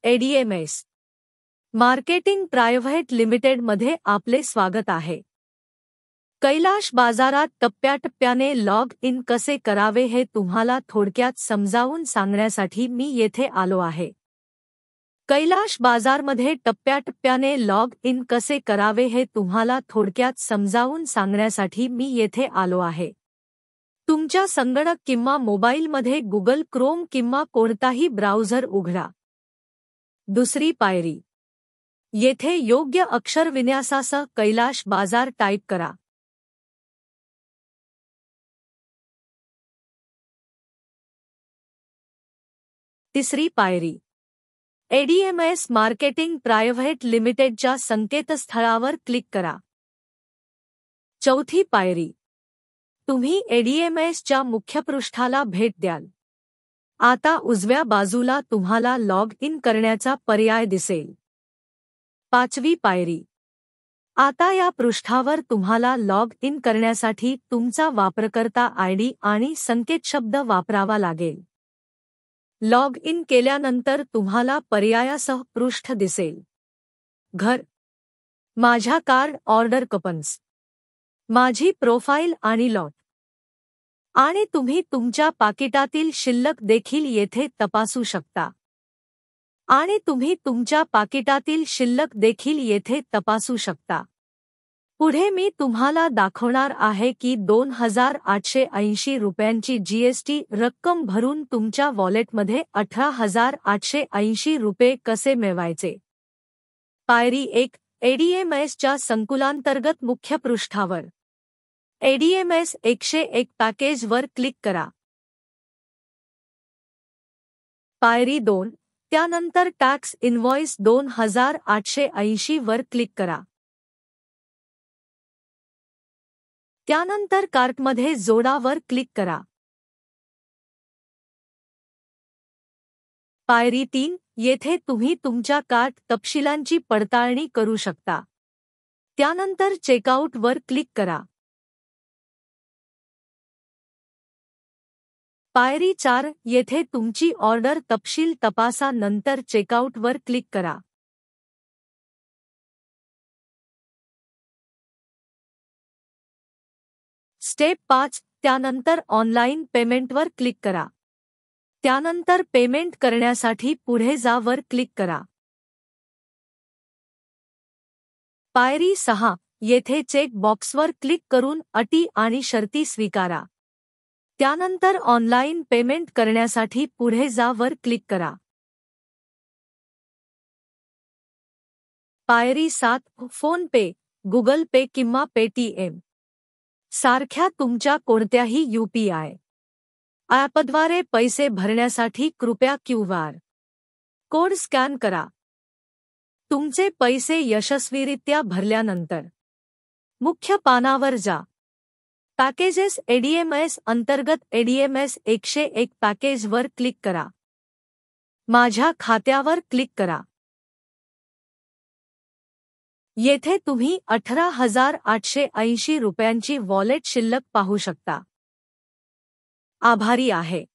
एडीएमएस marketing private लिमिटेडमध्ये आपले स्वागत आहे. कैलाश बाजारात टप्प्याटप्प्याने लॉग इन कसे करावे हे तुम्हाला थोडक्यात समजावून सांगण्यासाठी मी येथे आलो आहे. कैलाश बाजारमध्ये टप्प्याटप्प्याने लॉग इन कसे करावे हे तुम्हाला थोडक्यात समजावून सांगण्यासाठी मी येथे आलो आहे. तुमच्या संगणक किंवा मोबाईलमध्ये गुगल क्रोम किंवा कोणताही ब्राउझर उघडा. दुसरी पायरी. येथे योग्य अक्षरविन्यासासह कैलाश बाजार टाईप करा. तिसरी पायरी. एडीएमएस मार्केटिंग प्रायव्हेट लिमिटेडच्या संकेतस्थळावर क्लिक करा. चौथी पायरी. तुम्ही एडीएमएसच्या मुख्यपृष्ठाला भेट द्याल. आता उजव्या बाजूला तुम्हाला लॉग इन करण्याचा पर्याय दिसेल. पाचवी पायरी. आता या पृष्ठावर तुम्हाला लॉग इन करण्यासाठी तुमचा वापरकर्ता आयडी आणि संकेतशब्द वापरावा लागेल. लॉग इन केल्यानंतर तुम्हाला पर्यायासह पृष्ठ दिसेल. घर, माझ्या कार्ड ऑर्डर कूपन्स, माझी प्रोफाईल आणि लॉट. आणि तुम्ही तुमच्या पाकिटातील शिल्लक देखील येथे तपासू शकता. पुढे मी तुम्हाला दाखवणार आहे की 2880 रुपयांची जीएसटी रक्कम भरून तुमच्या वॉलेटमध्ये 18,880 रुपये कसे मिळवायचे. पायरी 1. एडीएमएसच्या संकुलांतर्गत मुख्य पृष्ठावर एडीएमएस 101 पॅकेजवर क्लिक करा. पायरी 2. त्यानंतर टॅक्स इनव्हॉइस 2880 वर क्लिक करा. त्यानंतर कार्टमध्ये जोडावर क्लिक करा. पायरी 3. येथे तुम्ही तुमच्या कार्ट तपशिलांची पडताळणी करू शकता. त्यानंतर चेकआउट वर क्लिक करा. पायरी 4. येथे तुमची ऑर्डर तपशील तपासा नंतर चेकआउट वर क्लिक करा. स्टेप 5. त्यानंतर ऑनलाईन पेमेंटवर क्लिक करा. त्यानंतर पेमेंट करण्यासाठी पुढे जा वर क्लिक करा. पायरी 6. येथे चेक बॉक्सवर क्लिक करून अटी आणि शर्ती स्वीकारा. त्यानंतर ऑनलाईन पेमेंट करण्यासाठी पुढे जा वर क्लिक करा. पायरी 7. फोन पे, गुगल पे किंवा पेटीएम सारख्या तुमच्या कोणत्याही यूपीआय ॲपद्वारे पैसे भरण्यासाठी कृपया क्यूआर कोड स्कॅन करा. तुमचे पैसे यशस्वीरित्या भरल्यानंतर मुख्य पानावर जा. पॅकेजेस एडीएमएस अंतर्गत एडीएमएस 101 पॅकेजवर क्लिक करा. माझ्या खात्यावर क्लिक करा. येथे तुम्ही 18,880 रुपयांची वॉलेट शिल्लक पाहू शकता. आभारी आहे.